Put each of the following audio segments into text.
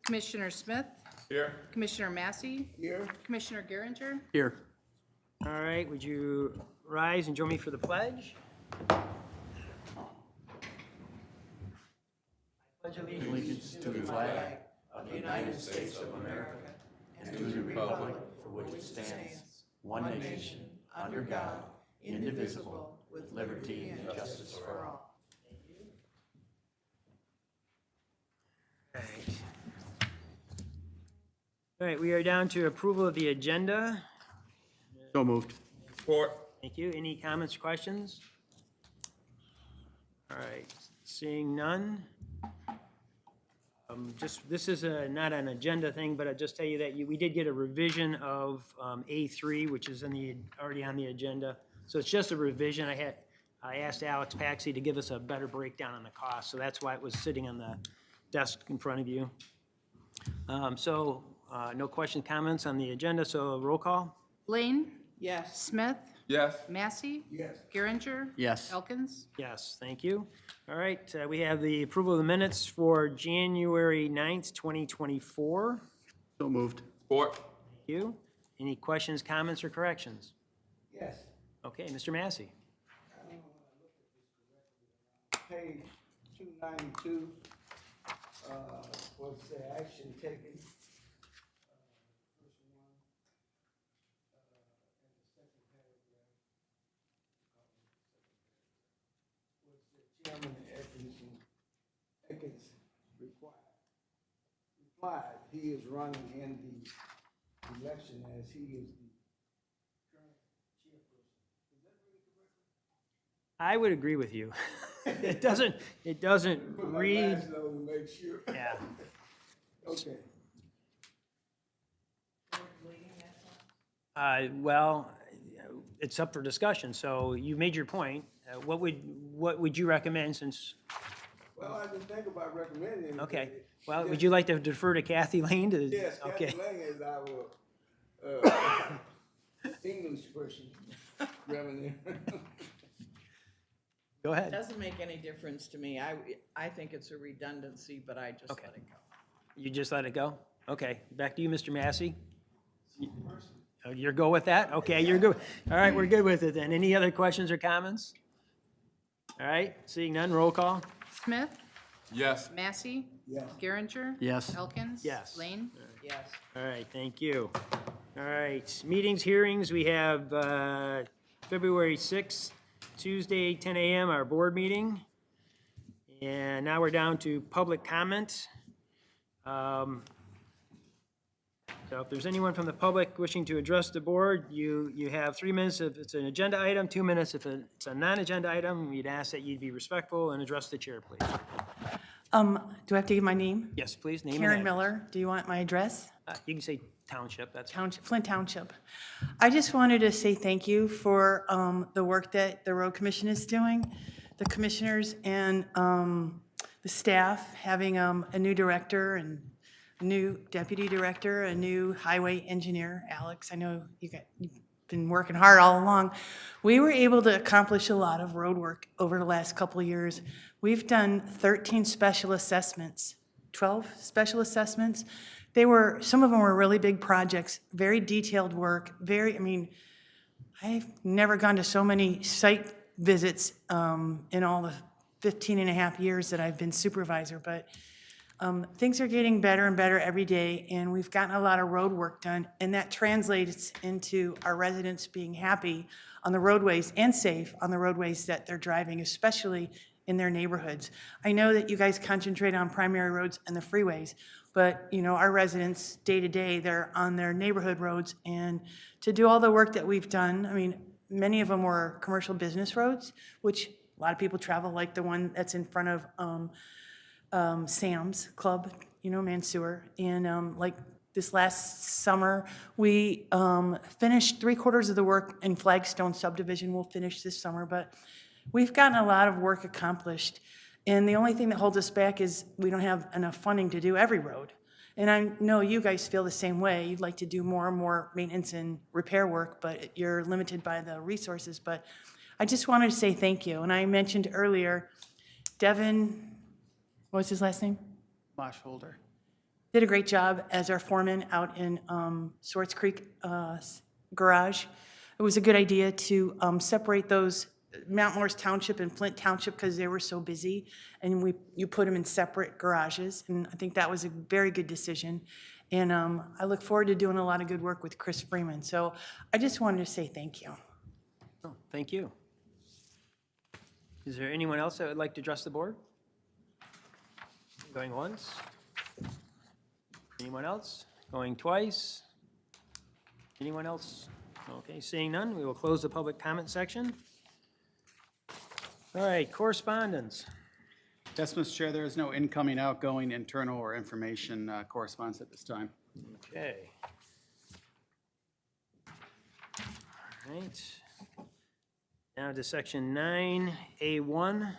Commissioner Smith, Here. Commissioner Massey, Here. Commissioner Geringer, Here. All right, would you rise and join me for the pledge? Pledge Allegiance to the flag of the United States of America and to the republic for which it stands, one nation, under God, indivisible, with liberty and justice for all. All right, we are down to approval of the agenda. So moved. Support. Thank you. Any comments or questions? All right, seeing none. This is not an agenda thing, but I'll just tell you that we did get a revision of A3, which is already on the agenda. So it's just a revision. I asked Alex Paxey to give us a better breakdown on the cost, so that's why it was sitting on the desk in front of you. No questions, comments on the agenda, so roll call? Lane, Yes. Smith, Yes. Massey, Yes. Geringer, Yes. Elkins. Yes, thank you. All right, we have the approval of the minutes for January 9th, 2024. So moved. Support. Thank you. Any questions, comments, or corrections? Yes, Okay, Mr. Massey. page 292, was the action taken? First one, in the second paragraph, was the chairman Atkins replied, he is running in the election as he is the current chairperson. Is that really correct? I would agree with you. It doesn't Put my read, glasses on to make sure. yeah. Okay. Well, it's up for discussion, so you made your point. What would you recommend since, Well, I didn't think about recommending it. okay. Well, would you like to defer to Kathy Lane to? Yes, Okay. Kathy Lang is our English person, Reverend. Go ahead. Doesn't make any difference to me. I think it's a redundancy, but I just Okay. let it go. You just let it go? Okay, back to you, Mr. Massey. Oh, you're go with that? Okay, you're good. All right, we're good with it then. Any other questions or comments? All right, seeing none, roll call. Smith, Yes. Massey, Yes. Geringer, Yes. Elkins. Yes. Lane, Yes. All right, thank you. All right, meetings, hearings, we have February 6th, Tuesday, 10 a.m., our board meeting. And now we're down to public comment. So if there's anyone from the public wishing to address the board, you have 3 minutes if it's an agenda item, 2 minutes if it's a non-agenda item. We'd ask that you be respectful and address the chair, please. Do I have to give my name? Yes, please, name and Karen address. Miller. Do you want my address? You can say township, that's fine. Township, Flint Township. I just wanted to say thank you for the work that the road commission is doing, the commissioners and the staff having a new director and a new deputy director, a new highway engineer, Alex. I know you've been working hard all along. We were able to accomplish a lot of road work over the last couple of years. We've done 13 special assessments, 12 special assessments. Some of them were really big projects, very detailed work, I've never gone to so many site visits in all the 15 and a half years that I've been supervisor, but things are getting better and better every day, and we've gotten a lot of road work done, and that translates into our residents being happy on the roadways and safe on the roadways that they're driving, especially in their neighborhoods. I know that you guys concentrate on primary roads and the freeways, but our residents, day to day, they're on their neighborhood roads, and to do all the work that we've done, many of them were commercial business roads, which a lot of people travel, like the one that's in front of Sam's Club, Mansour. And like this last summer, we finished 3/4 of the work in Flagstone subdivision. We'll finish this summer, but we've gotten a lot of work accomplished. And the only thing that holds us back is we don't have enough funding to do every road. And I know you guys feel the same way. You'd like to do more and more maintenance and repair work, but you're limited by the resources. But I just wanted to say thank you. And I mentioned earlier, Devin, what was his last name? Moshholder. did a great job as our foreman out in Swartz Creek garage. It was a good idea to separate those Mount Morris Township and Flint Township because they were so busy, and you put them in separate garages, and I think that was a very good decision. And I look forward to doing a lot of good work with Chris Freeman. So I just wanted to say thank you. Oh, thank you. Is there anyone else that would like to address the board? Going once? Anyone else? Going twice? Anyone else? Okay, seeing none, we will close the public comment section. All right, correspondence. Yes, Mr. Chair, there is no incoming, outgoing, internal, or information correspondence at this time. Okay. All right. Now to section 9A1.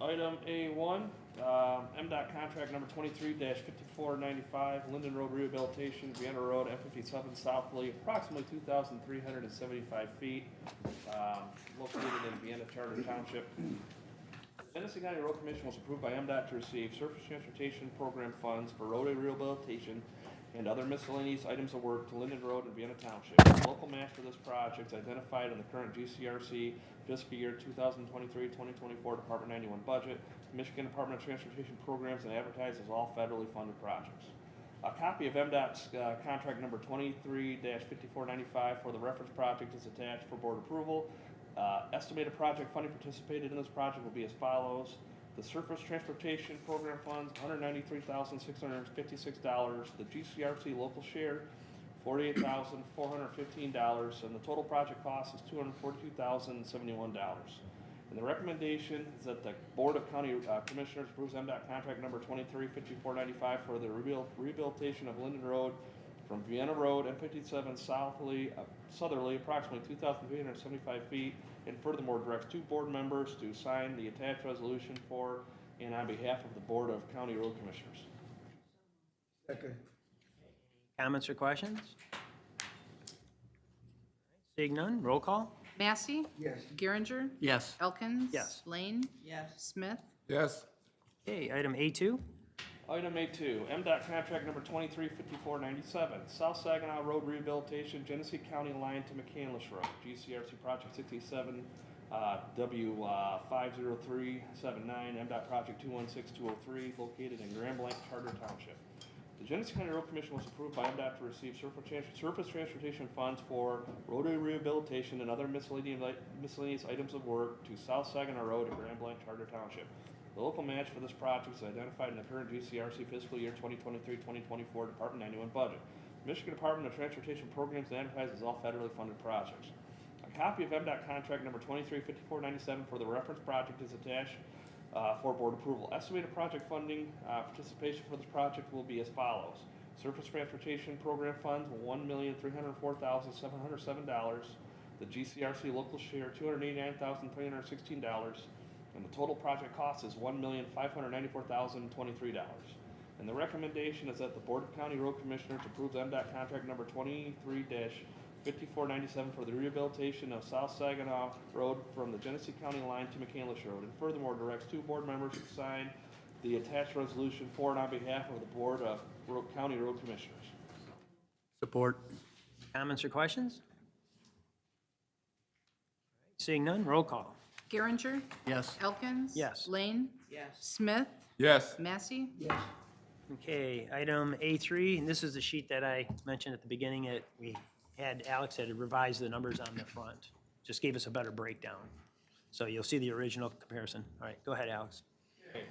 Item A1, MDOT contract number 23-5495, Linden Road Rehabilitation, Vienna Road, M57 Southley, approximately 2,375 feet, located in Vienna Charter Township. Genesee County Road Commission was approved by MDOT to receive surface transportation program funds for roadway rehabilitation and other miscellaneous items of work to Linden Road and Vienna Township. The local match for this project is identified in the current GCRC fiscal year 2023-2024 Department 91 budget, Michigan Department of Transportation programs, and advertised as all federally funded projects. A copy of MDOT's contract number 23-5495 for the reference project is attached for board approval. Estimated project funding participated in this project will be as follows. The Surface Transportation Program funds, $193,656. The GCRC local share, $48,415. And the total project cost is $242,071. And the recommendation is that the Board of County Commissioners approves MDOT contract number 23-5495 for the rehabilitation of Linden Road from Vienna Road and 57 southerly, approximately 2,375 feet, and furthermore directs two board members to sign the attached resolution for and on behalf of the Board of County Road Commissioners. Second. Comments or questions? Seeing none, roll call. Massey? Yes. Geringer? Yes. Elkins? Yes. Lane? Yes. Smith? Yes. Okay, item A2. Item A2, MDOT contract number 23-5497, South Saginaw Road Rehabilitation, Genesee County line to McCandless Road, GCRC Project 67, W50379, MDOT Project 216203, located in Grand Blanc Charter Township. The Genesee County Road Commission was approved by MDOT to receive surface transportation funds for roadway rehabilitation and other miscellaneous items of work to South Saginaw Road in Grand Blanc Charter Township. The local match for this project is identified in the current GCRC fiscal year 2023-2024 Department 91 budget. Michigan Department of Transportation programs and advertised as all federally funded projects. A copy of MDOT contract number 23-5497 for the reference project is attached for board approval. Estimated project funding participation for this project will be as follows. Surface Transportation Program funds, $1,304,707. The GCRC local share, $289,316. And the total project cost is $1,594,023. And the recommendation is that the Board of County Road Commissioners approves MDOT contract number 23-5497 for the rehabilitation of South Saginaw Road from the Genesee County line to McCandless Road, and furthermore directs two board members to sign the attached resolution for and on behalf of the Board of County Road Commissioners. Support. Comments or questions? Seeing none, roll call. Geringer? Yes. Elkins? Yes. Lane? Yes. Smith? Yes. Massey? Yes. Okay, item A3, and this is the sheet that I mentioned at the beginning. Alex had revised the numbers on the front. Just gave us a better breakdown. So you'll see the original comparison. All right, go ahead, Alex. Okay,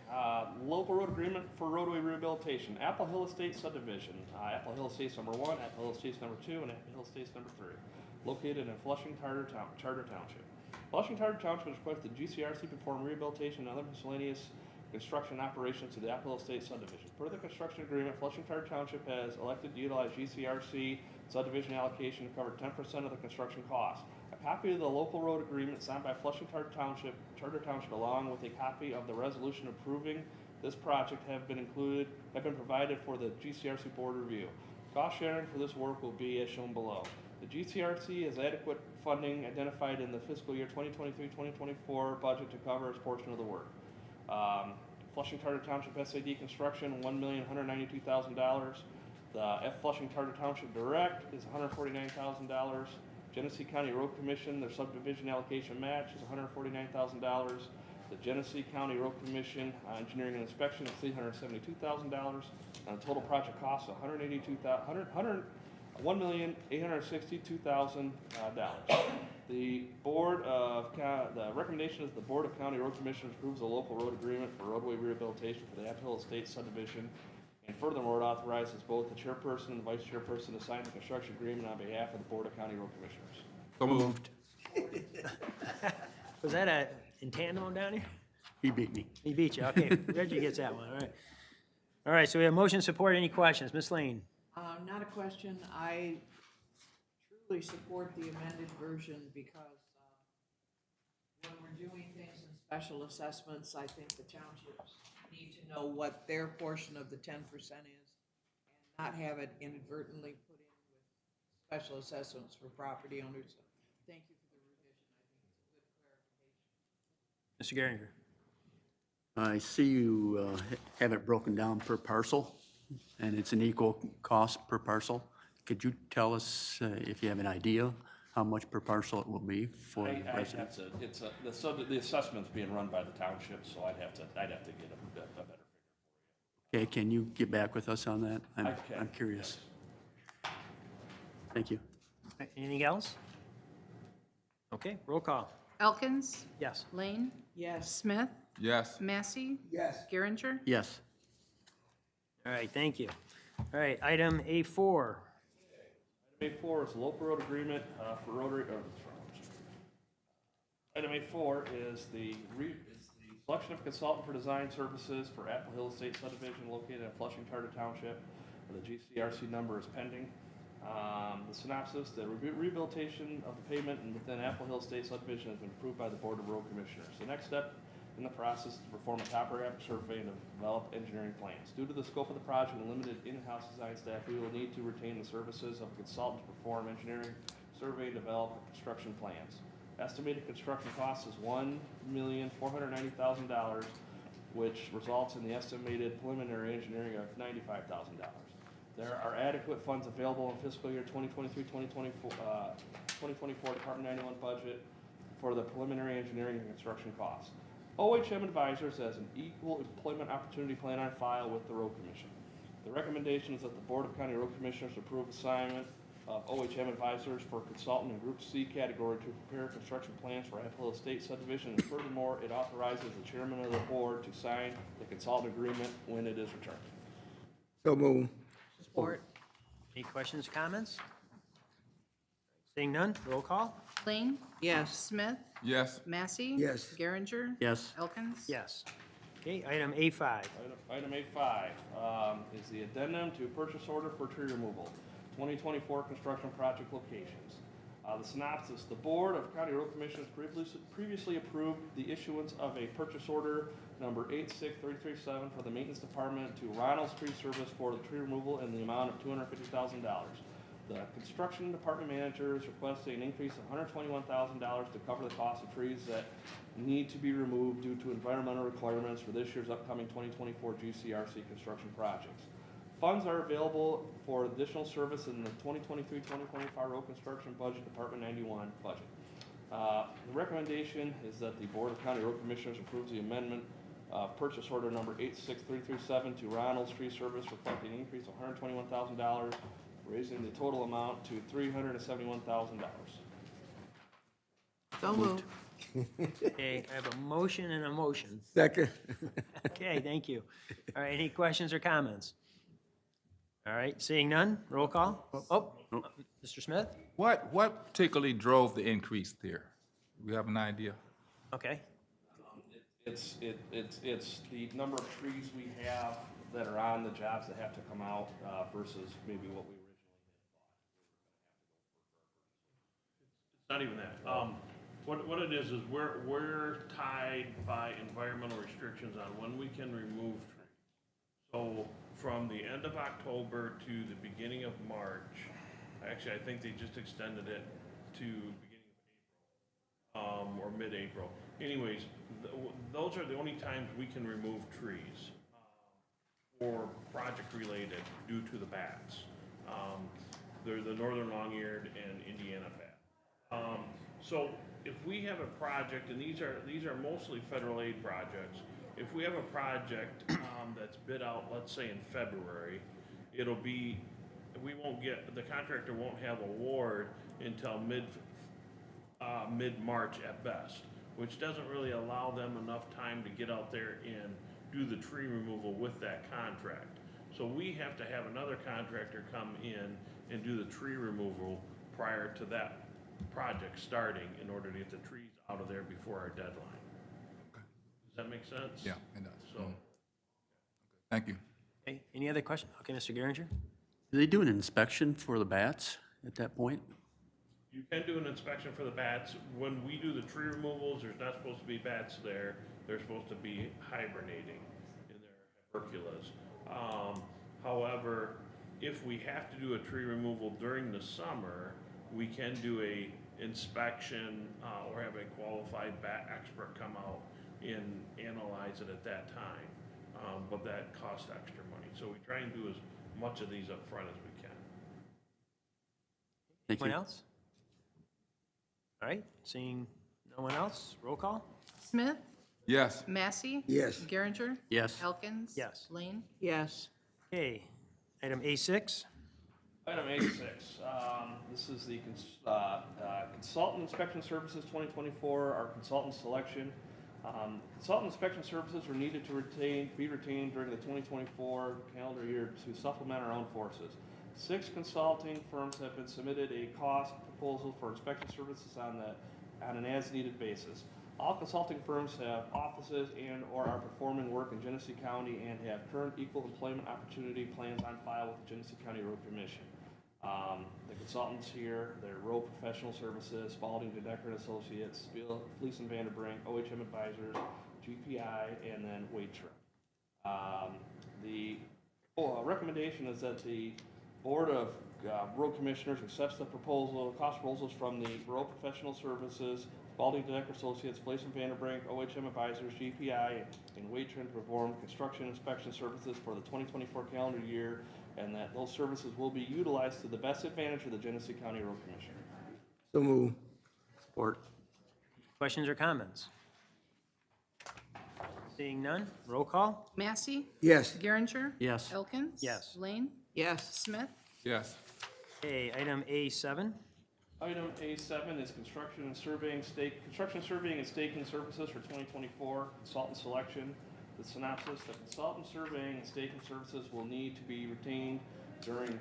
local road agreement for roadway rehabilitation, Apple Hill Estates subdivision, Apple Hill Estates number 1, Apple Hill Estates number 2, and Apple Hill Estates number 3, located in Flushing Charter Township. Flushing Charter Township has requested GCRC perform rehabilitation and other miscellaneous construction operations to the Apple Hill Estates subdivision. Per the construction agreement, Flushing Charter Township has elected to utilize GCRC subdivision allocation to cover 10% of the construction costs. A copy of the local road agreement signed by Flushing Charter Township, along with a copy of the resolution approving this project have been provided for the GCRC board review. Cost sharing for this work will be as shown below. The GCRC has adequate funding identified in the fiscal year 2023-2024 budget to cover its portion of the work. Flushing Charter Township SAD Construction, $1,192,000. The F Flushing Charter Township Direct is $149,000. Genesee County Road Commission, their subdivision allocation match is $149,000. The Genesee County Road Commission engineering and inspection is $372,000. And the total project cost is $1,862,000. The the recommendation is the Board of County Road Commissioners approves a local road agreement for roadway rehabilitation for the Apple Estates subdivision. And furthermore, it authorizes both the chairperson and the vice chairperson to sign the construction agreement on behalf of the Board of County Road Commissioners. So moved. Was that in tandem down here? He beat me. He beat you, okay. Reggie gets that one, all right. All right, so we have motion support. Any questions? Ms. Lane? Not a question. I truly support the amended version because when we're doing things in special assessments, I think the townships need to know what their portion of the 10% is and not have it inadvertently put in with special assessments for property owners. So thank you for the revision. I think it's a good clarification. Mr. Geringer? I see you have it broken down per parcel, and it's an equal cost per parcel. Could you tell us if you have an idea how much per parcel it will be for residents? The assessment's being run by the township, so I'd have to get a better figure. Okay, can you get back with us on that? I can. I'm curious. Thank you. Anything else? Okay, roll call. Elkins, Yes. Lane, Yes. Smith, Yes. Massey, Yes. Geringer. Yes. All right, thank you. All right, item A4. Item A4 is a local road agreement for rotary, item A4 is the selection of consultant for design services for Apple Hill Estate subdivision located in Flushing Charter Township. The GCRC number is pending. The synopsis, the rehabilitation of the pavement within Apple Hill Estate subdivision has been approved by the Board of Road Commissioners. The next step in the process is to perform a topographic survey and develop engineering plans. Due to the scope of the project and limited in-house design staff, we will need to retain the services of a consultant to perform engineering, survey, and develop construction plans. Estimated construction cost is $1,490,000, which results in the estimated preliminary engineering of $95,000. There are adequate funds available in fiscal year 2023-2024 Department 91 budget for the preliminary engineering and construction costs. OHM Advisors has an equal employment opportunity plan on file with the Road Commission. The recommendation is that the Board of County Road Commissioners approve assignment of OHM Advisors for consultant in Group C category to prepare construction plans for Apple Estate subdivision, and furthermore, it authorizes the chairman of the board to sign the consultant agreement when it is returned. So move. Support. Any questions, comments? Seeing none, roll call. Lane, Yes. Smith, Yes. Massey. Yes. Geringer. Yes. Elkins. Yes. Okay, item A5. Item A5 is the addendum to purchase order for tree removal, 2024 construction project locations. The synopsis, the Board of County Road Commissioners previously approved the issuance of a purchase order number 86337 for the Maintenance Department to Ronald's Tree Service for the tree removal in the amount of $250,000. The Construction Department Manager is requesting an increase of $121,000 to cover the cost of trees that need to be removed due to environmental requirements for this year's upcoming 2024 GCRC construction projects. Funds are available for additional service in the 2023-2025 road construction budget, Department 91 budget. The recommendation is that the Board of County Road Commissioners approves the amendment of purchase order number 86337 to Ronald's Tree Service, reflecting an increase of $121,000, raising the total amount to $371,000. So moved. Okay, I have a motion and a motion. Second. Okay, thank you. All right, any questions or comments? All right, seeing none, roll call. Oh, Mr. Smith? What particularly drove the increase there? We have an idea? Okay, It's the number of trees we have that are on the jobs that have to come out versus maybe what we originally It's not even that. What it is we're tied by environmental restrictions on when we can remove trees. So from the end of October to the beginning of March, actually, I think they just extended it to beginning of or mid-April. Anyways, those are the only times we can remove trees or project-related due to the bats. They're the northern long-eared and Indiana bat. So if we have a project, and these are mostly federal aid projects, if we have a project that's bid out, let's say in February, we won't get, the contractor won't have award until mid-March at best, which doesn't really allow them enough time to get out there and do the tree removal with that contract. So we have to have another contractor come in and do the tree removal prior to that project starting in order to get the trees out of there before our deadline. Does that make sense? Yeah, it does. So, Thank you. Okay, any other questions? Okay, Mr. Geringer? Do they do an inspection for the bats at that point? you can do an inspection for the bats. When we do the tree removals, there's not supposed to be bats there. They're supposed to be hibernating in their Hercules. However, if we have to do a tree removal during the summer, we can do a inspection or have a qualified bat expert come out and analyze it at that time. But that costs extra money. So we try and do as much of these up front as we can. Thank Anyone you. else? All right, seeing no one else, roll call? Smith, Yes. Massey. Yes. Geringer. Yes. Elkins. Yes. Lane. Yes. Okay, item A6. Item A6, this is the Consultant Inspection Services 2024, our consultant selection. Consultant inspection services are needed to be retained during the 2024 calendar year to supplement our own forces. 6 consulting firms have been submitted a cost proposal for inspection services on an as-needed basis. All consulting firms have offices and/or are performing work in Genesee County and have current equal employment opportunity plans on file with the Genesee County Road Commission. The consultants here, they're Road Professional Services, Spalding, DeDecker and Associates, Fleece and Vanderbrink, OHM Advisors, GPI, and then Waitrim. The recommendation is that the Board of Road Commissioners accepts the cost proposals from the Road Professional Services, Spalding, DeDecker Associates, Fleece and Vanderbrink, OHM Advisors, GPI, and Waitrim to perform construction inspection services for the 2024 calendar year, and that those services will be utilized to the best advantage of the Genesee County Road Commission. So move. Support. Questions or comments? Seeing none, roll call? Massey. Yes. Geringer. Yes. Elkins. Yes. Lane. Yes. Smith. Yes. Okay, item A7. Item A7 is construction and surveying and staking services for 2024, consultant selection. The synopsis, the consultant surveying and staking services will need to be retained during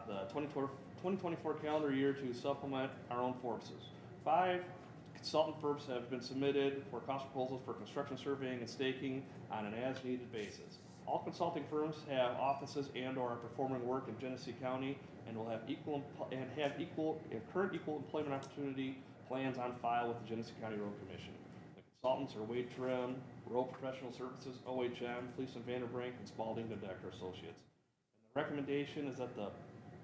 the 2024 calendar year to supplement our own forces. 5 consultant firms have been submitted for cost proposals for construction surveying and staking on an as-needed basis. All consulting firms have offices and/or are performing work in Genesee County and will have current equal employment opportunity plans on file with the Genesee County Road Commission. The consultants are Waitrim, Road Professional Services, OHM, Fleece and Vanderbrink, and Spalding DeDecker Associates. And the recommendation is that the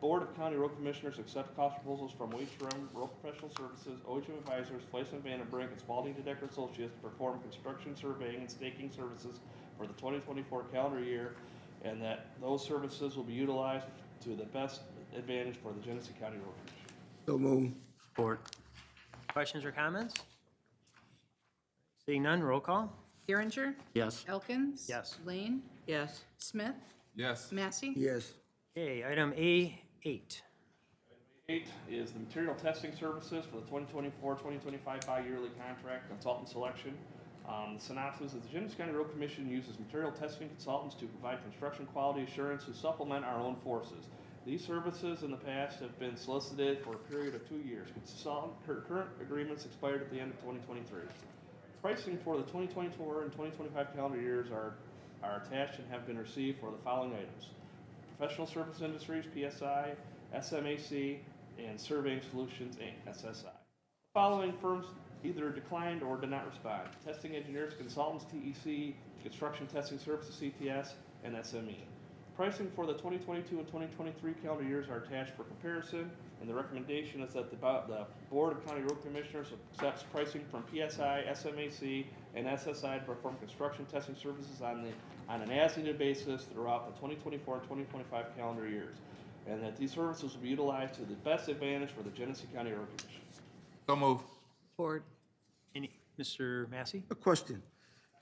Board of County Road Commissioners accept cost proposals from Waitrim, Road Professional Services, OHM Advisors, Fleece and Vanderbrink, and Spalding DeDecker Associates to perform construction surveying and staking services for the 2024 calendar year, and that those services will be utilized to the best advantage for the Genesee County Road Commission. So move. Support. Questions or comments? Seeing none, roll call? Geringer. Yes. Elkins. Yes. Lane. Yes. Smith. Yes. Massey. Yes. Okay, item A8. 8 is the material testing services for the 2024-2025 bi-yearly contract consultant selection. The synopsis is the Genesee County Road Commission uses material testing consultants to provide construction quality assurance to supplement our own forces. These services in the past have been solicited for a period of 2 years. Current agreements expired at the end of 2023. Pricing for the 2024 and 2025 calendar years are attached and have been received for the following items: Professional Service Industries, PSI, SMAC, and Surveying Solutions, Inc., SSI. The following firms either declined or did not respond: Testing Engineers Consultants, TEC, Construction Testing Services, CTS, and SME. Pricing for the 2022 and 2023 calendar years are attached for comparison, and the recommendation is that the Board of County Road Commissioners accepts pricing from PSI, SMAC, and SSI to perform construction testing services on an as-needed basis throughout the 2024 and 2025 calendar years, and that these services will be utilized to the best advantage for the Genesee County Road Commission. So move. Support. Mr. Massey? A question.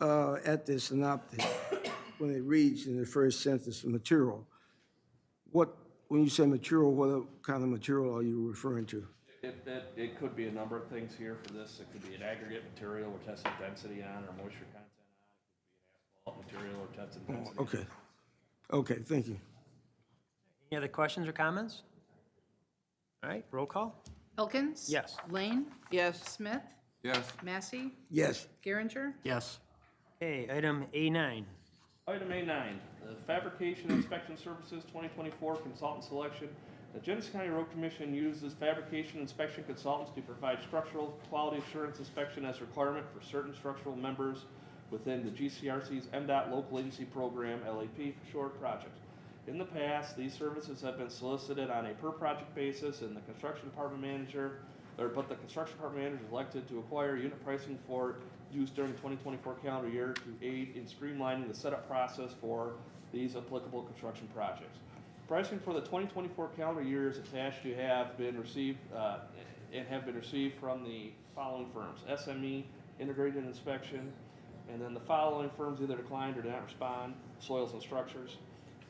At the synopsis, when it reads in the first sentence, material, when you say material, what kind of material are you referring to? It could be a number of things here for this. It could be an aggregate material we're testing density on, or moisture content on. It could be an asphalt material we're testing density on. Okay. Okay, thank you. Any other questions or comments? All right, roll call? Elkins? Yes. Lane? Yes. Smith? Yes. Massey? Yes. Geringer? Yes. Okay, item A9. Item A9, the Fabrication Inspection Services 2024 Consultant Selection. The Genesee County Road Commission uses fabrication inspection consultants to provide structural quality assurance inspection as a requirement for certain structural members within the GCRC's MDOT Local Agency Program, LAP for short projects. In the past, these services have been solicited on a per-project basis, and the construction department manager is elected to acquire unit pricing for use during the 2024 calendar year to aid in streamlining the setup process for these applicable construction projects. Pricing for the 2024 calendar year is attached to have been received from the following firms: SME, Integrated Inspection, and then the following firms either declined or did not respond: Soils and Structures.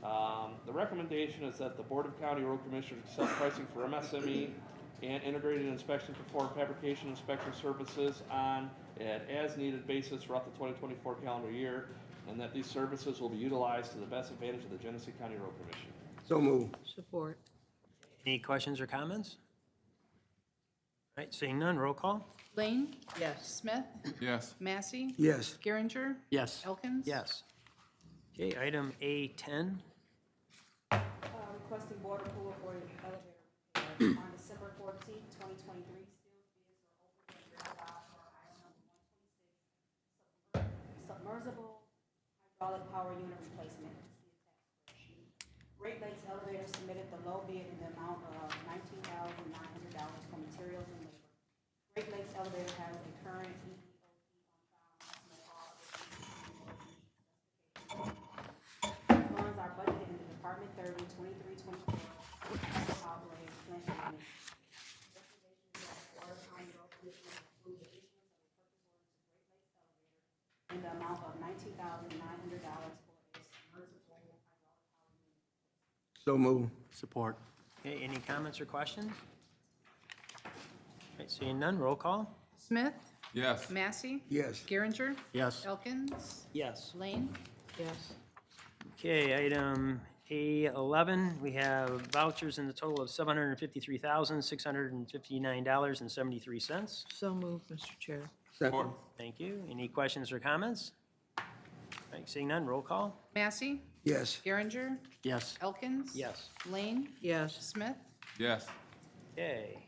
The recommendation is that the Board of County Road Commissioners accept pricing for MSME and Integrated Inspection to perform fabrication inspection services on an as-needed basis throughout the 2024 calendar year, and that these services will be utilized to the best advantage of the Genesee County Road Commission. So move. Support. Any questions or comments? All right, seeing none, roll call? Lane? Yes. Smith? Yes. Massey? Yes. Geringer? Yes. Elkins? Yes. Okay, item A10. Requesting board approval for the elevator on December 14th, 2023. Sealed bids are open and real for item number 126, submersible hydraulic power unit replacement. Great Lakes Elevator submitted the low bid in the amount of $19,900 for materials and labor. Great Lakes Elevator has a current EEOC on file. Funds are budgeted in the Department 30, 23-24 capital outlay plan unit. Recommendations that the Board of County Road Commissioners approve the issuance of a purchase order to Great Lakes Elevator in the amount of $19,900 for a submersible hydraulic power unit. So move. Support. Okay, any comments or questions? All right, seeing none, roll call? Smith? Yes. Massey? Yes. Geringer? Yes. Elkins? Yes. Lane? Yes. Okay, item A11, we have vouchers in the total of $753,659.73. So moved, Mr. Chair. Second. Thank you. Any questions or comments? All right, seeing none, roll call? Massey? Yes. Geringer? Yes. Elkins? Yes. Lane? Yes. Smith? Yes. Okay.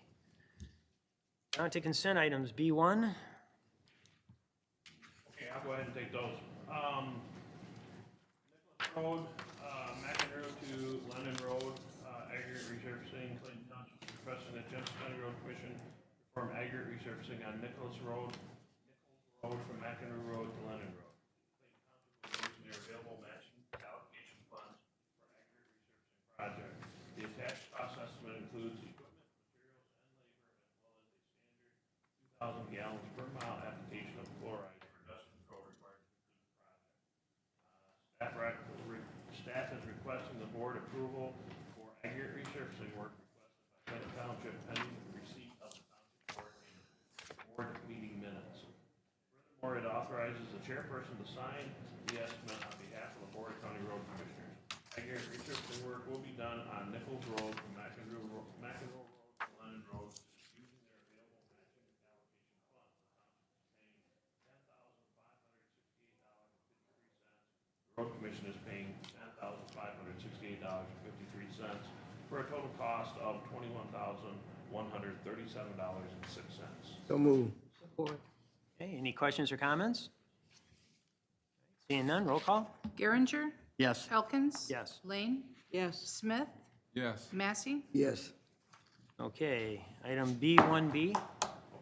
On to consent items, B1. Okay, I'll go ahead and take those. Nicholas Road, McInerney Road to London Road, aggregate resurfacing, Clayton Township requesting that Genesee County Road Commission perform aggregate resurfacing on Nichols Road from McInerney Road to London Road. Clayton Township will use their available matching allocation funds for aggregate resurfacing project. The attached cost estimate includes equipment, materials, and labor, as well as a standard 2,000 gallons per mile application of chloride for dust control required to complete the project. Staff is requesting the board approval for aggregate resurfacing work requested by Clinton Township pending the receipt of the township board meeting minutes. Furthermore, it authorizes the chairperson to sign the estimate on behalf of the Board of County Road Commissioners. Aggregate resurfacing work will be done on Nichols Road from McInerney Road to Lennon Road using their available matching allocation funds. The township is paying $10,568.53. The road commission is paying $10,568.53 for a total cost of $21,137.06. So move. Support. Okay, any questions or comments? Seeing none, roll call? Geringer? Yes. Elkins? Yes. Lane? Yes. Smith? Yes. Massey? Yes. Okay, item B1B.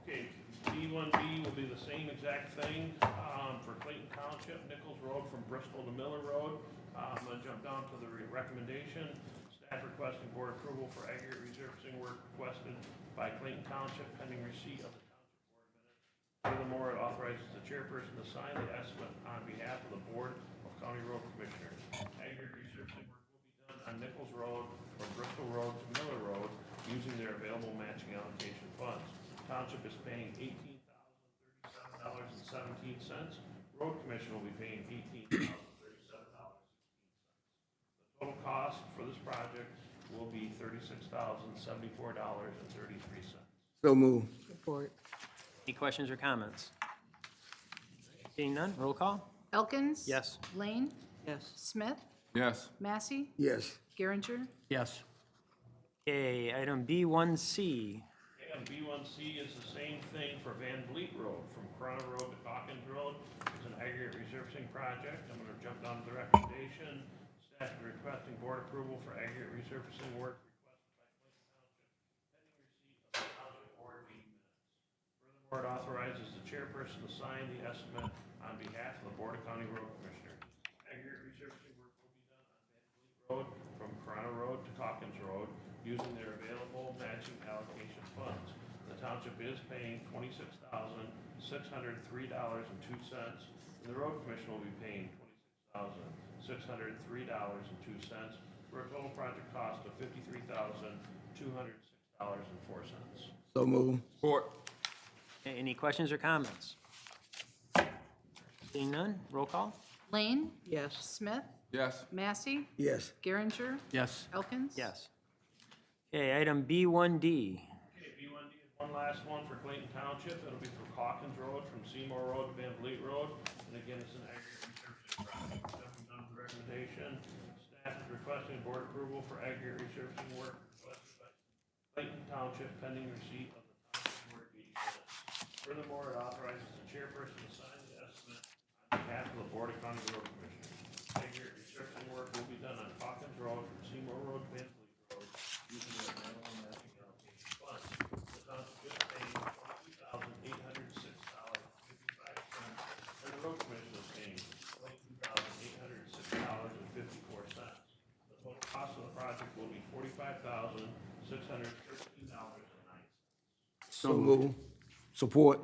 Okay, B1B will be the same exact thing for Clayton Township, Nichols Road from Bristol to Miller Road. I'm going to jump down to the recommendation. Staff requesting board approval for aggregate resurfacing work requested by Clayton Township pending receipt of the Township Board minutes. Furthermore, it authorizes the chairperson to sign the estimate on behalf of the Board of County Road Commissioners. Aggregate resurfacing work will be done on Nichols Road from Bristol Road to Miller Road using their available matching allocation funds. Township is paying $18,037.17. Road Commission will be paying $18,037.16. The total cost for this project will be $36,074.33. So move. Support. Any questions or comments? Seeing none, roll call. Elkins? Yes. Lane? Yes. Smith? Yes. Massey? Yes. Geringer? Yes. Okay, item B1C. And B1C is the same thing for Van Vliet Road, from Corona Road to Hawkins Road. It's an aggregate resurfacing project. I'm going to jump down to the recommendation. Staff is requesting board approval for aggregate resurfacing work requested by Clayton Township, pending receipt of the Township Board meeting minutes. Furthermore, it authorizes the chairperson to sign the estimate on behalf of the Board of County Road Commissioners. Aggregate resurfacing work will be done on Van Vliet Road from Corona Road to Hawkins Road using their available matching allocation funds. The township is paying $26,603.02, and the road commission will be paying $26,603.02 for a total project cost of $53,206.04. So move. Support. Any questions or comments? Seeing none, roll call. Lane? Yes. Smith? Yes. Massey? Yes. Geringer? Yes. Elkins? Yes. Okay, item B1D. Okay, B1D is one last one for Clayton Township. It'll be from Hawkins Road, from Seymour Road to Van Vliet Road. And again, it's an aggregate resurfacing project. Jumping down to the recommendation, staff is requesting board approval for aggregate resurfacing work requested by Clayton Township pending receipt of the Township Board meeting minutes. Furthermore, it authorizes the chairperson to sign the estimate on behalf of the Board of County Road Commissioners. Aggregate resurfacing work will be done on Hawkins Road from Seymour Road to Van Vliet Road using the available matching allocation funds. The township is paying $22,806.55, and the road commission is paying $22,806.54. The total cost of the project will be $45,613.09. So move. Support.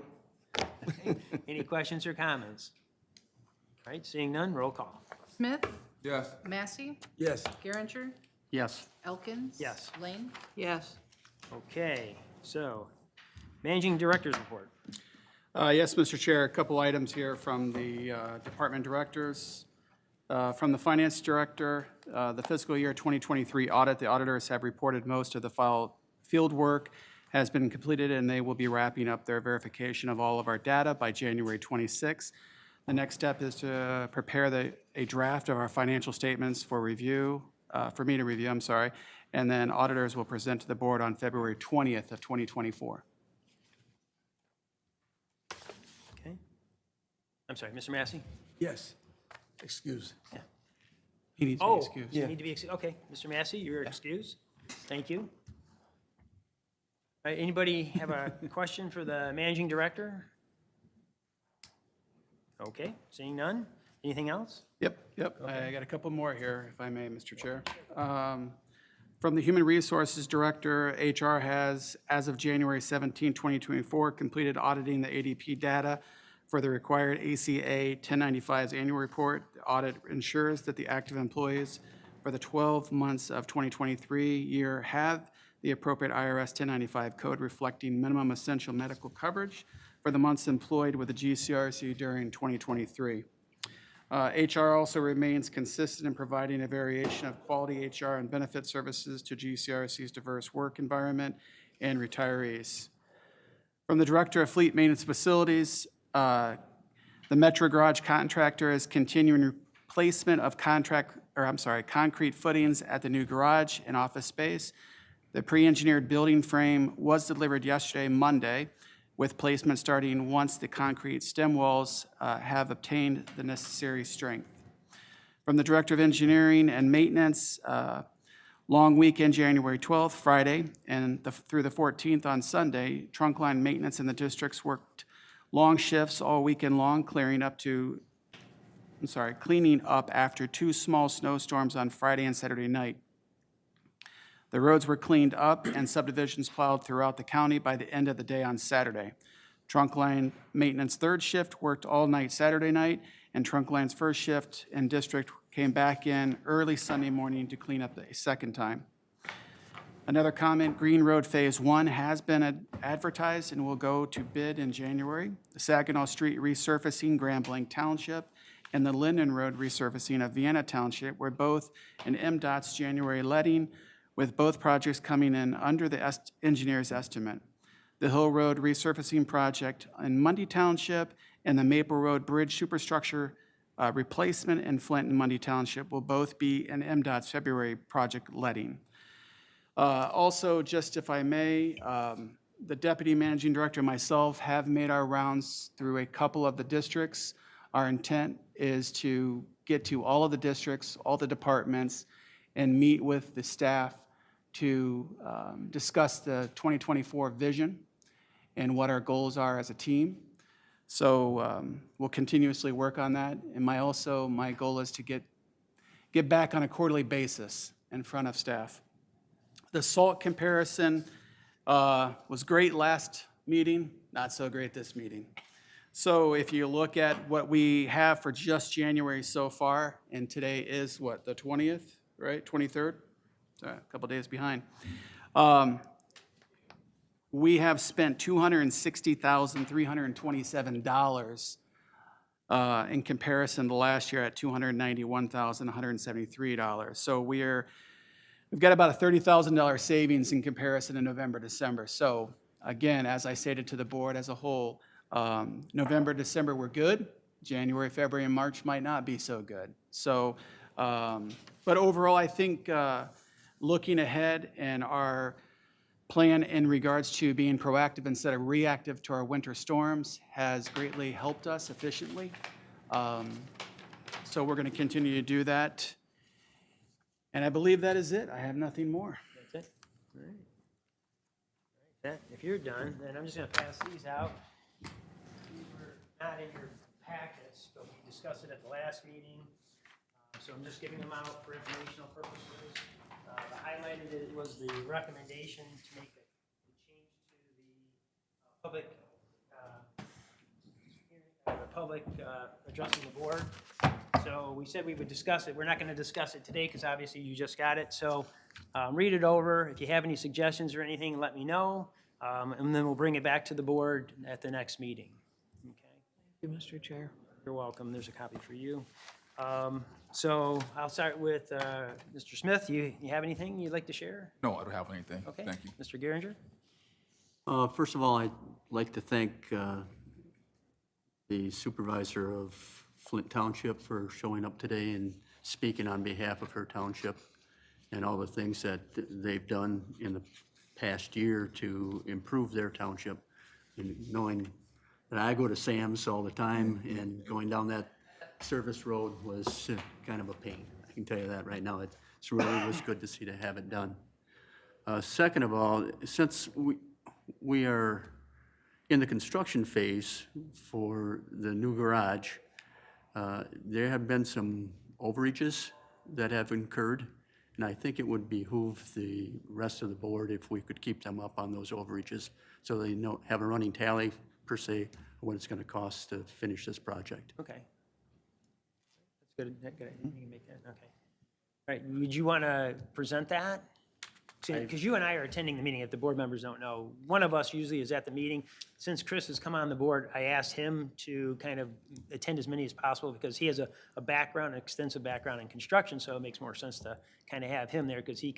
Any questions or comments? All right, seeing none, roll call. Smith? Yes. Massey? Yes. Geringer? Yes. Elkins? Yes. Lane? Yes. Okay, so, managing director's report. Yes, Mr. Chair, a couple items here from the department directors. From the finance director, the fiscal year 2023 audit, the auditors have reported most of the field work has been completed, and they will be wrapping up their verification of all of our data by January 26th. The next step is to prepare a draft of our financial statements for review, for me to review, I'm sorry, and then auditors will present to the board on February 20th of 2024. Okay. I'm sorry, Mr. Massey? Yes. Excuse. He needs to be Oh, excused. you need to be excused. Okay, Mr. Massey, you're excused. Thank you. All right, anybody have a question for the managing director? Okay, seeing none. Anything else? Yep. I got a couple more here, if I may, Mr. Chair. From the Human Resources Director, HR has, as of January 17, 2024, completed auditing the ADP data for the required ACA 1095's annual report. The audit ensures that the active employees for the 12 months of 2023 year have the appropriate IRS 1095 code reflecting minimum essential medical coverage for the months employed with the GCRC during 2023. HR also remains consistent in providing a variation of quality HR and benefit services to GCRC's diverse work environment and retirees. From the Director of Fleet Maintenance Facilities, the Metro Garage contractor is continuing replacement of concrete footings at the new garage and office space. The pre-engineered building frame was delivered yesterday, Monday, with placement starting once the concrete stem walls have obtained the necessary strength. From the Director of Engineering and Maintenance, long weekend, January 12th, Friday, and through the 14th on Sunday, trunk line maintenance in the districts worked long shifts all weekend long, cleaning up after 2 small snowstorms on Friday and Saturday night. The roads were cleaned up and subdivisions plowed throughout the county by the end of the day on Saturday. Trunk line maintenance third shift worked all night Saturday night, and trunk line's first shift in district came back in early Sunday morning to clean up a second time. Another comment, Green Road Phase 1 has been advertised and will go to bid in January. The Saginaw Street resurfacing, Grand Blanc Township, and the Linden Road resurfacing of Vienna Township were both in MDOT's January letting, with both projects coming in under the engineer's estimate. The Hill Road resurfacing project in Mundy Township and the Maple Road Bridge superstructure replacement in Flint and Mundy Township will both be in MDOT's February project letting. Also, just if I may, the Deputy Managing Director and myself have made our rounds through a couple of the districts. Our intent is to get to all of the districts, all the departments, and meet with the staff to discuss the 2024 vision and what our goals are as a team. So we'll continuously work on that. And my goal is to get back on a quarterly basis in front of staff. The salt comparison was great last meeting, not so great this meeting. So if you look at what we have for just January so far, and today is what, the 20th, right? 23rd? Sorry, a couple days behind. We have spent $260,327 in comparison to last year at $291,173. So we've got about a $30,000 savings in comparison to November, December. So again, as I stated to the board as a whole, November, December were good. January, February, and March might not be so good. So, but overall, I think looking ahead and our plan in regards to being proactive instead of reactive to our winter storms has greatly helped us efficiently. So we're going to continue to do that. And I believe that is it. I have nothing more. That's it? All right. If you're done, then I'm just going to pass these out. These were not in your packets, but we discussed it at the last meeting. So I'm just giving them out for informational purposes. The highlighted it was the recommendation to make the change to the public addressing the board. So we said we would discuss it. We're not going to discuss it today because obviously you just got it. So read it over. If you have any suggestions or anything, let me know. And then we'll bring it back to the board at the next meeting. Okay. Thank you, Mr. Chair. You're welcome. There's a copy for you. So I'll start with Mr. Smith. You have anything you'd like to share? No, I don't have anything. Okay. Thank you. Mr. Geringer? First of all, I'd like to thank the supervisor of Flint Township for showing up today and speaking on behalf of her township and all the things that they've done in the past year to improve their township. And knowing that I go to Sam's all the time and going down that service road was kind of a pain. I can tell you that right now. It really was good to see to have it done. Second of all, since we are in the construction phase for the new garage, there have been some overages that have incurred, and I think it would behoove the rest of the board if we could keep them up on those overages so they have a running tally, per se, of what it's going to cost to finish this project. Okay. That's good. Good. You can make that. Okay. All right. Would you want to present that? Because you and I are attending the meeting, if the board members don't know. One of us usually is at the meeting. Since Chris has come on the board, I asked him to kind of attend as many as possible because he has a background, an extensive background in construction, so it makes more sense to kind of have him there because he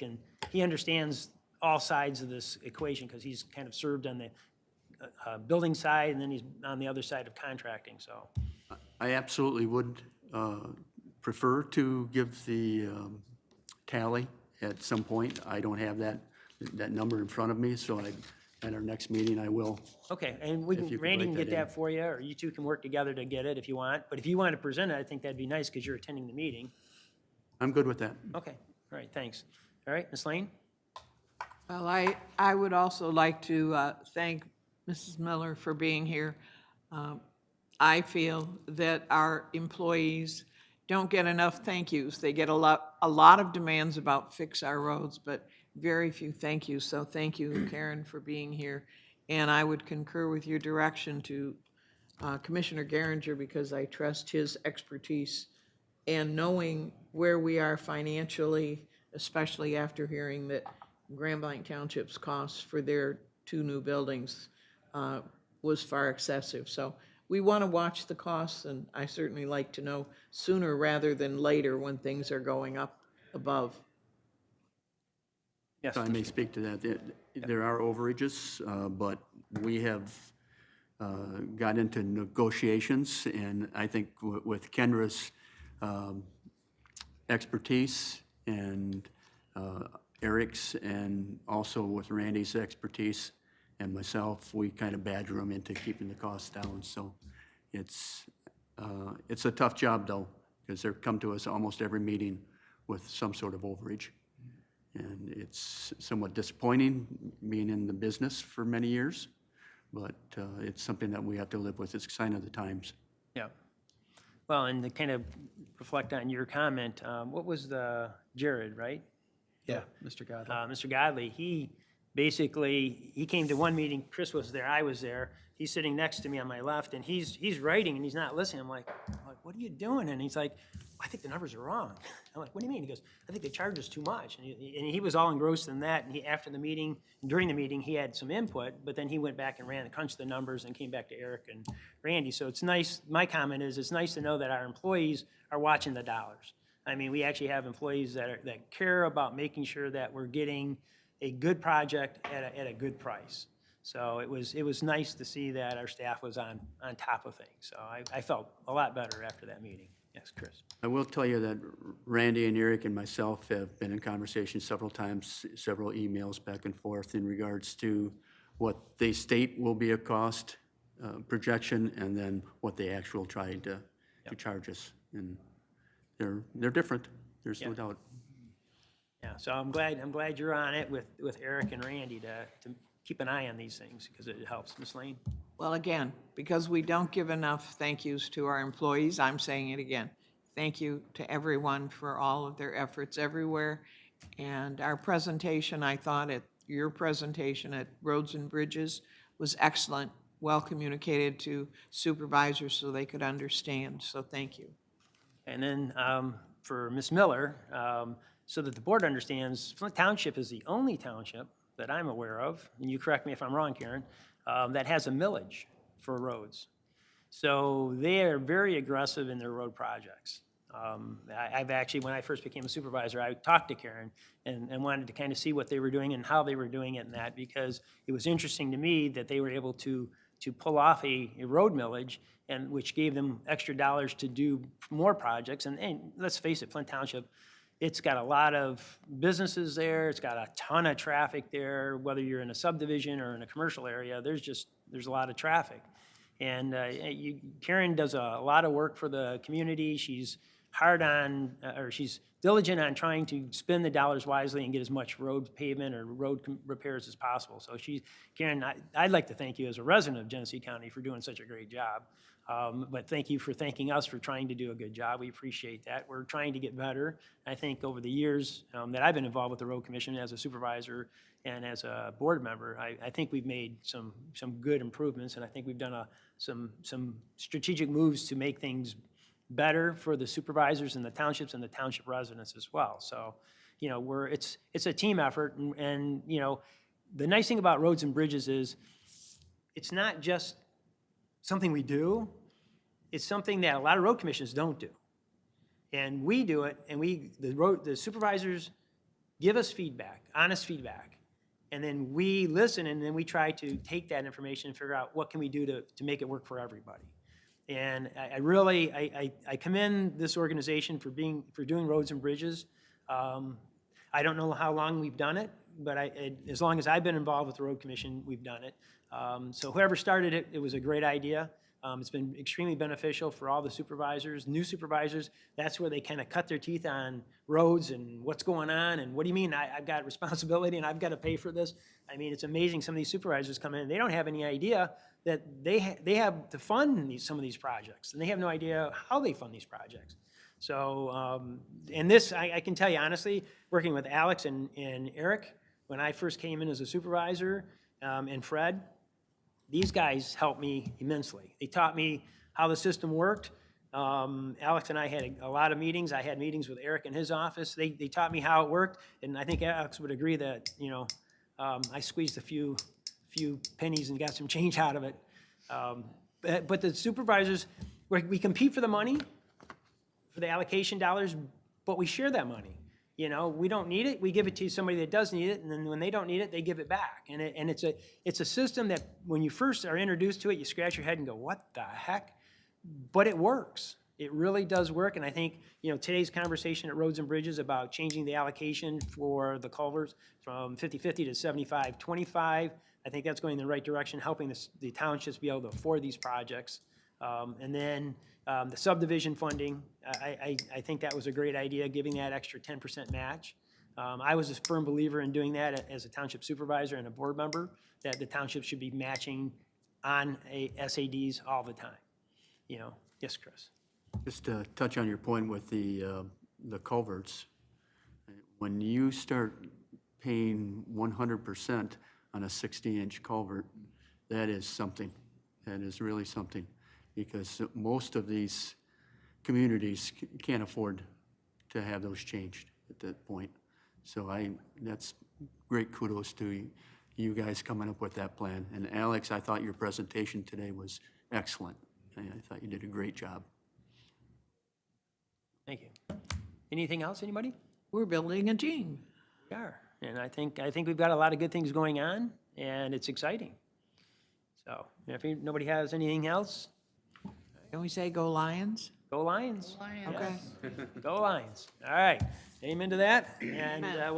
understands all sides of this equation because he's kind of served on the building side and then he's on the other side of contracting, so. I absolutely would prefer to give the tally at some point. I don't have that number in front of me, so at our next meeting I will. Okay, and write Randy can get that in. that for you, or you two can work together to get it if you want. But if you want to present it, I think that'd be nice because you're attending the meeting. I'm good with that. Okay, all right, thanks. All right, Ms. Lane? Well, I would also like to thank Mrs. Miller for being here. I feel that our employees don't get enough thank yous. They get a lot of demands about fix our roads, but very few thank yous. So thank you, Karen, for being here. And I would concur with your direction to Commissioner Geringer because I trust his expertise and knowing where we are financially, especially after hearing that Grand Blanc Township's costs for their 2 new buildings was far excessive. So we want to watch the costs, and I certainly like to know sooner rather than later when things are going up above. Yes. If I may speak to that, there are overages, but we have got into negotiations, and I think with Kendra's expertise and Eric's, and also with Randy's expertise and myself, we kind of badger them into keeping the costs down. So it's a tough job, though, because they come to us almost every meeting with some sort of overage. And it's somewhat disappointing being in the business for many years, but it's something that we have to live with. It's a sign of the times. Yeah. Well, and to kind of reflect on your comment, what was the, Jared, right? Yeah, Mr. Godley. Mr. Godley, he came to one meeting, Chris was there, I was there, he's sitting next to me on my left, and he's writing and he's not listening. I'm like, what are you doing? And he's like, I think the numbers are wrong. I'm like, what do you mean? He goes, I think they charge us too much. And he was all engrossed in that, and after the meeting, during the meeting, he had some input, but then he went back and crunched the numbers and came back to Eric and Randy. So it's nice, my comment is, it's nice to know that our employees are watching the dollars. I mean, we actually have employees that care about making sure that we're getting a good project at a good price. So it was nice to see that our staff was on top of things. So I felt a lot better after that meeting. Yes, Chris. I will tell you that Randy and Eric and myself have been in conversation several times, several emails back and forth in regards to what they state will be a cost projection, and then what they actually try to charge us. And they're different. There's no doubt. Yeah, so I'm glad you're on it with Eric and Randy to keep an eye on these things because it helps. Ms. Lane? Well, again, because we don't give enough thank yous to our employees, I'm saying it again. Thank you to everyone for all of their efforts everywhere. And our presentation, I thought your presentation at Roads and Bridges was excellent, well communicated to supervisors so they could understand. So thank you. And then for Ms. Miller, so that the board understands, Flint Township is the only township that I'm aware of, and you correct me if I'm wrong, Karen, that has a millage for roads. So they are very aggressive in their road projects. I've actually, when I first became a supervisor, I talked to Karen and wanted to kind of see what they were doing and how they were doing it and that, because it was interesting to me that they were able to pull off a road millage, and which gave them extra dollars to do more projects. And let's face it, Flint Township, it's got a lot of businesses there. It's got a ton of traffic there, whether you're in a subdivision or in a commercial area, there's a lot of traffic. And Karen does a lot of work for the community. She's she's diligent on trying to spend the dollars wisely and get as much road pavement or road repairs as possible. So Karen, I'd like to thank you as a resident of Genesee County for doing such a great job. But thank you for thanking us for trying to do a good job. We appreciate that. We're trying to get better. I think over the years that I've been involved with the road commission as a supervisor and as a board member, I think we've made some good improvements, and I think we've done some strategic moves to make things better for the supervisors and the townships and the township residents as well. So, it's a team effort, and the nice thing about roads and bridges is it's not just something we do, it's something that a lot of road commissions don't do. And we do it, and the supervisors give us feedback, honest feedback, and then we listen, and then we try to take that information and figure out what can we do to make it work for everybody. And I really commend this organization for doing roads and bridges. I don't know how long we've done it, but as long as I've been involved with the road commission, we've done it. So whoever started it, it was a great idea. It's been extremely beneficial for all the supervisors, new supervisors. That's where they kind of cut their teeth on roads and what's going on, and what do you mean I've got responsibility and I've got to pay for this? I mean, it's amazing, some of these supervisors come in, and they don't have any idea that they have to fund some of these projects, and they have no idea how they fund these projects. So, and this, I can tell you honestly, working with Alex and Eric, when I first came in as a supervisor, and Fred, these guys helped me immensely. They taught me how the system worked. Alex and I had a lot of meetings. I had meetings with Eric in his office. They taught me how it worked, and I think Alex would agree that, you know, I squeezed a few pennies and got some change out of it. But the supervisors, we compete for the money, for the allocation dollars, but we share that money. You know, we don't need it, we give it to somebody that does need it, and then when they don't need it, they give it back. And it's a system that when you first are introduced to it, you scratch your head and go, what the heck? But it works. It really does work, and I think, you know, today's conversation at Roads and Bridges about changing the allocation for the culverts from 50-50 to 75-25, I think that's going in the right direction, helping the townships be able to afford these projects. And then the subdivision funding, I think that was a great idea, giving that extra 10% match. I was a firm believer in doing that as a township supervisor and a board member, that the township should be matching on SADs all the time. You know, yes, Chris? Just to touch on your point with the culverts, when you start paying 100% on a 60-inch culvert, that is something. That is really something, because most of these communities can't afford to have those changed at that point. So that's great kudos to you guys coming up with that plan. And Alex, I thought your presentation today was excellent. I thought you did a great job. Thank you. Anything else, anybody? We're building a team. We are, and I think we've got a lot of good things going on, and it's exciting. So, if nobody has anything else, Can we say go Lions? go Lions. Lions. Okay. Go Lions. All right. Amen to that, and we'll